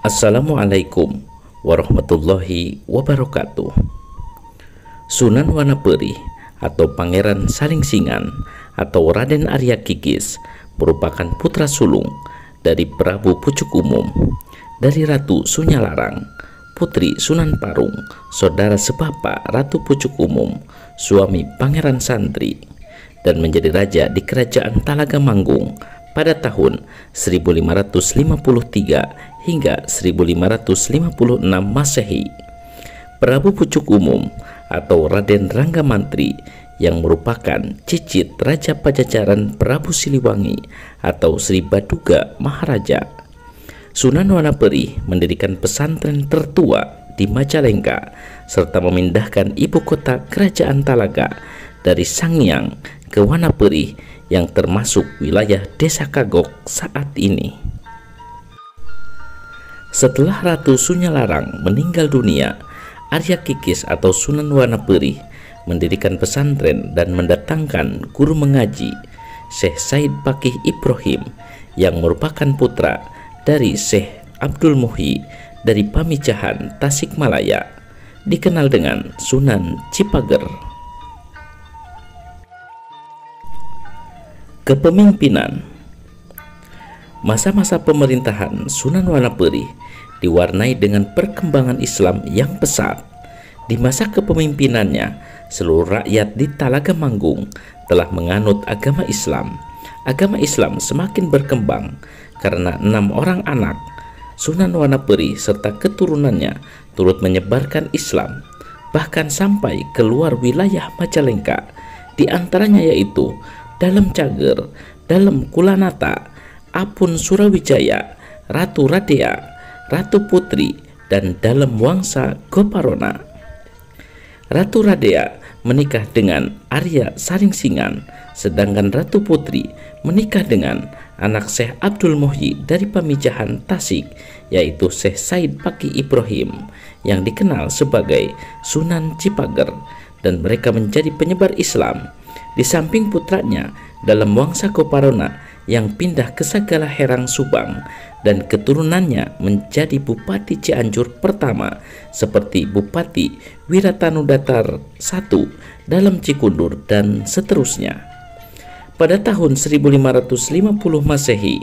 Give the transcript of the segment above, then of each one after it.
Assalamualaikum warahmatullahi wabarakatuh. Sunan Wanaperi atau Pangeran Salingsingan atau Raden Arya Kikis merupakan putra sulung dari Prabu Pucuk Umum, dari Ratu Sunyalarang, putri Sunan Parung, saudara sebapa Ratu Pucuk Umum, suami Pangeran Santri, dan menjadi raja di Kerajaan Talaga Manggung pada tahun 1553 hingga 1556 Masehi. Prabu Pucuk Umum atau Raden Ranggamantri yang merupakan cicit Raja Pajajaran Prabu Siliwangi atau Sri Baduga Maharaja. Sunan Wanaperi mendirikan pesantren tertua di Majalengka serta memindahkan ibu kota Kerajaan Talaga dari Sangiang ke Wanaperi yang termasuk wilayah Desa Kagok saat ini. Setelah Ratu Sunyalarang meninggal dunia, Arya Kikis atau Sunan Wanaperi mendirikan pesantren dan mendatangkan guru mengaji, Syekh Said Pakih Ibrahim, yang merupakan putra dari Syekh Abdul Muhyi dari Pamijahan, Tasikmalaya, dikenal dengan Sunan Cipager. Kepemimpinan. Masa-masa pemerintahan Sunan Wanaperi diwarnai dengan perkembangan Islam yang pesat. Di masa kepemimpinannya, seluruh rakyat di Talaga Manggung telah menganut agama Islam. Agama Islam semakin berkembang karena 6 orang anak Sunan Wanaperi serta keturunannya turut menyebarkan Islam, bahkan sampai keluar wilayah Majalengka, di antaranya yaitu Dalem Cager, Dalem Kulanata, Apun Surawijaya, Ratu Radea, Ratu Putri, dan Dalem Wangsa Goparona. Ratu Radea menikah dengan Arya Salingsingan, sedangkan Ratu Putri menikah dengan anak Syekh Abdul Muhyi dari Pamijahan Tasik, yaitu Syekh Said Pakih Ibrahim yang dikenal sebagai Sunan Cipager, dan mereka menjadi penyebar Islam. Di samping putranya Dalem Wangsa Goparona yang pindah ke Sagala Herang Subang, dan keturunannya menjadi Bupati Cianjur pertama seperti Bupati Wiratanudatar I, Dalem Cikundur, dan seterusnya. Pada tahun 1550 Masehi,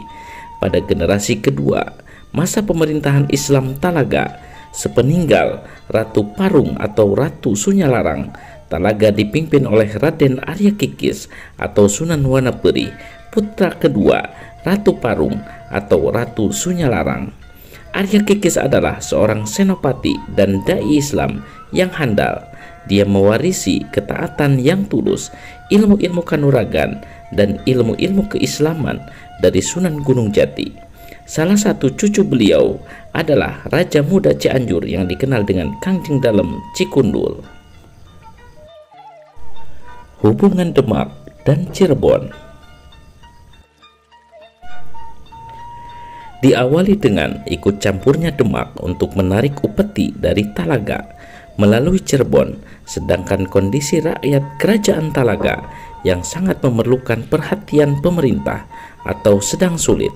pada generasi kedua masa pemerintahan Islam Talaga, sepeninggal Ratu Parung atau Ratu Sunyalarang, Talaga dipimpin oleh Raden Arya Kikis atau Sunan Wanaperi, putra kedua Ratu Parung atau Ratu Sunyalarang. Arya Kikis adalah seorang senopati dan dai Islam yang handal. Dia mewarisi ketaatan yang tulus, ilmu-ilmu kanuragan, dan ilmu-ilmu keislaman dari Sunan Gunung Jati. Salah satu cucu beliau adalah Raja Muda Cianjur yang dikenal dengan Kangjeng Dalem Cikundul. Hubungan Demak dan Cirebon. Diawali dengan ikut campurnya Demak untuk menarik upeti dari Talaga melalui Cirebon, sedangkan kondisi rakyat Kerajaan Talaga yang sangat memerlukan perhatian pemerintah atau sedang sulit.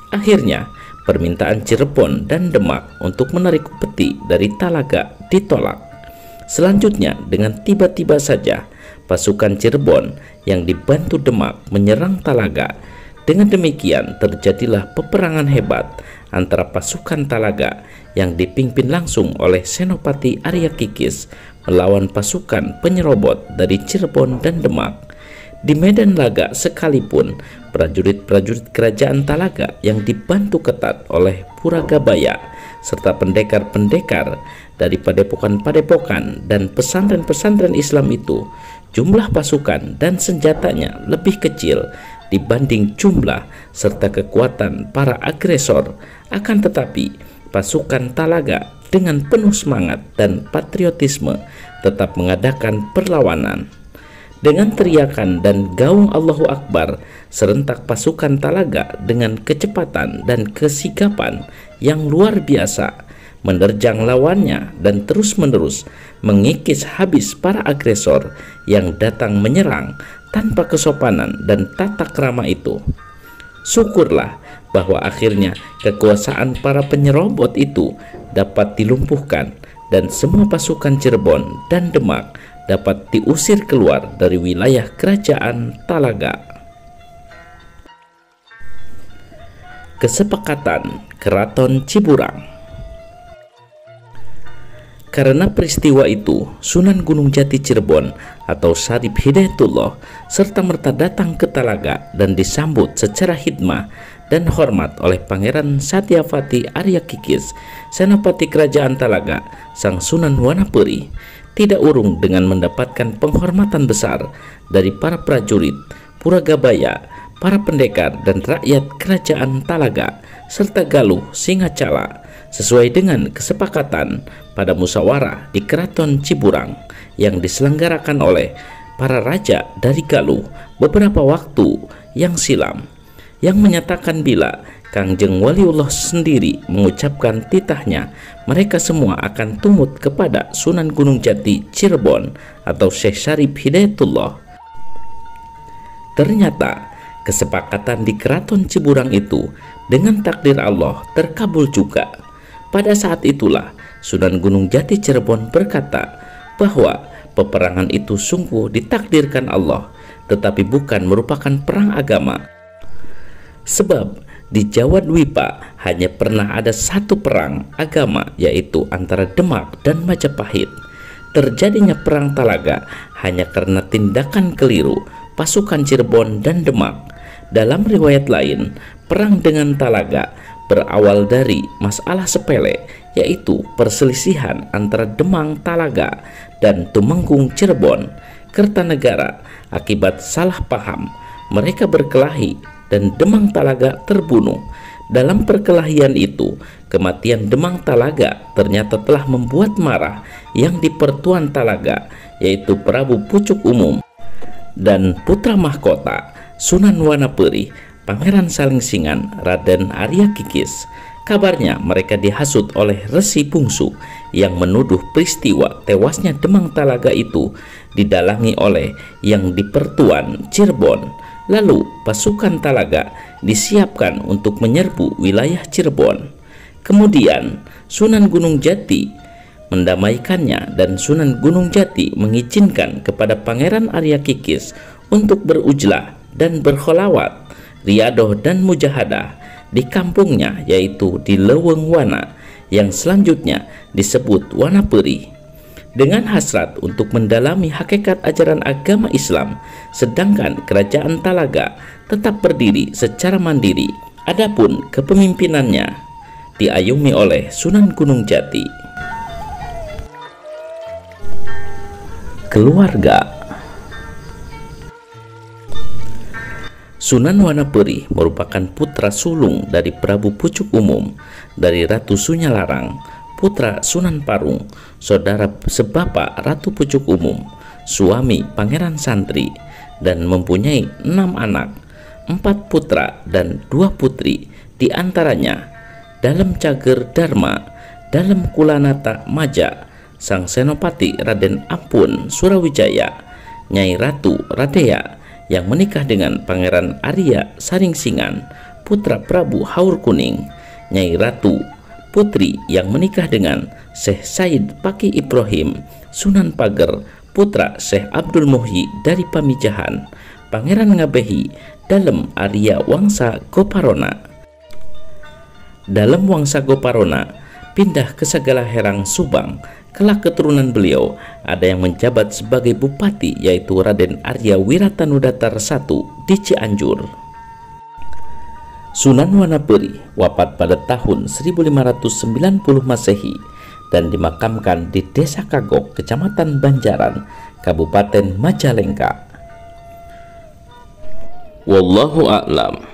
Akhirnya, permintaan Cirebon dan Demak untuk menarik upeti dari Talaga ditolak. Selanjutnya, dengan tiba-tiba saja pasukan Cirebon yang dibantu Demak menyerang Talaga. Dengan demikian terjadilah peperangan hebat antara pasukan Talaga yang dipimpin langsung oleh Senopati Arya Kikis melawan pasukan penyerobot dari Cirebon dan Demak. Di medan laga sekalipun, prajurit-prajurit Kerajaan Talaga yang dibantu ketat oleh Puragabaya serta pendekar-pendekar dari padepokan-padepokan dan pesantren-pesantren Islam itu, jumlah pasukan dan senjatanya lebih kecil dibanding jumlah serta kekuatan para agresor. Akan tetapi, pasukan Talaga dengan penuh semangat dan patriotisme tetap mengadakan perlawanan. Dengan teriakan dan gaung Allahu Akbar, serentak pasukan Talaga dengan kecepatan dan kesigapan yang luar biasa menerjang lawannya dan terus-menerus mengikis habis para agresor yang datang menyerang tanpa kesopanan dan tata krama itu. Syukurlah bahwa akhirnya kekuasaan para penyerobot itu dapat dilumpuhkan dan semua pasukan Cirebon dan Demak dapat diusir keluar dari wilayah kerajaan Talaga. Kesepakatan Keraton Ciburang. Karena peristiwa itu, Sunan Gunung Jati Cirebon atau Syarif Hidayatullah serta-merta datang ke Talaga dan disambut secara khidmah dan hormat oleh Pangeran Satyavati Arya Kikis, Senopati Kerajaan Talaga, Sang Sunan Wanaperi. Tidak urung dengan mendapatkan penghormatan besar dari para prajurit, Puragabaya, para pendekar dan rakyat Kerajaan Talaga, serta Galuh Singacala, sesuai dengan kesepakatan pada musyawarah di Keraton Ciburang yang diselenggarakan oleh para raja dari Galuh beberapa waktu yang silam, yang menyatakan bila Kangjeng Waliullah sendiri mengucapkan titahnya, mereka semua akan tumut kepada Sunan Gunung Jati Cirebon atau Syekh Syarif Hidayatullah. Ternyata kesepakatan di Keraton Ciburang itu dengan takdir Allah terkabul juga. Pada saat itulah Sunan Gunung Jati Cirebon berkata bahwa peperangan itu sungguh ditakdirkan Allah, tetapi bukan merupakan perang agama. Sebab di Jawa Dwipa hanya pernah ada satu perang agama, yaitu antara Demak dan Majapahit. Terjadinya perang Talaga hanya karena tindakan keliru pasukan Cirebon dan Demak. Dalam riwayat lain, perang dengan Talaga berawal dari masalah sepele, yaitu perselisihan antara Demang Talaga dan Tumenggung Cirebon, Kertanegara. Akibat salah paham, mereka berkelahi dan Demang Talaga terbunuh. Dalam perkelahian itu, kematian Demang Talaga ternyata telah membuat marah yang di Pertuan Talaga, yaitu Prabu Pucuk Umum dan putra mahkota Sunan Wanaperi, Pangeran Salingsingan, Raden Arya Kikis. Kabarnya mereka dihasut oleh Resi Bungsu yang menuduh peristiwa tewasnya Demang Talaga itu didalangi oleh yang di Pertuan Cirebon. Lalu pasukan Talaga disiapkan untuk menyerbu wilayah Cirebon. Kemudian Sunan Gunung Jati mendamaikannya dan Sunan Gunung Jati mengizinkan kepada Pangeran Arya Kikis untuk berujlah dan berkholawat, riadoh dan mujahadah di kampungnya, yaitu di Leweng Wana yang selanjutnya disebut Wanaperi, dengan hasrat untuk mendalami hakikat ajaran agama Islam. Sedangkan kerajaan Talaga tetap berdiri secara mandiri. Adapun kepemimpinannya diayungi oleh Sunan Gunung Jati. Keluarga. Sunan Wanaperi merupakan putra sulung dari Prabu Pucuk Umum, dari Ratu Sunyalarang, putra Sunan Parung, saudara sebapak Ratu Pucuk Umum, suami Pangeran Santri, dan mempunyai 6 anak, 4 putra dan 2 putri, diantaranya dalam Cager Dharma, dalam Kulanata Maja, Sang Senopati Raden Ampun Surawijaya, Nyai Ratu Radea yang menikah dengan Pangeran Arya Saringsingan, putra Prabu Haur Kuning, Nyai Ratu Putri yang menikah dengan Syekh Said Paki Ibrahim, Sunan Pager, putra Syekh Abdul Muhyi dari Pamijahan, Pangeran Ngabehi dalam Arya Wangsa Goparona. Dalam Wangsa Goparona pindah ke Sagalaherang Subang. Kelak keturunan beliau ada yang menjabat sebagai bupati, yaitu Raden Arya Wiratanudatar I di Cianjur. Sunan Wanaperi wafat pada tahun 1590 Masehi dan dimakamkan di Desa Kagok, Kecamatan Banjaran, Kabupaten Majalengka. Wallahu a'lam.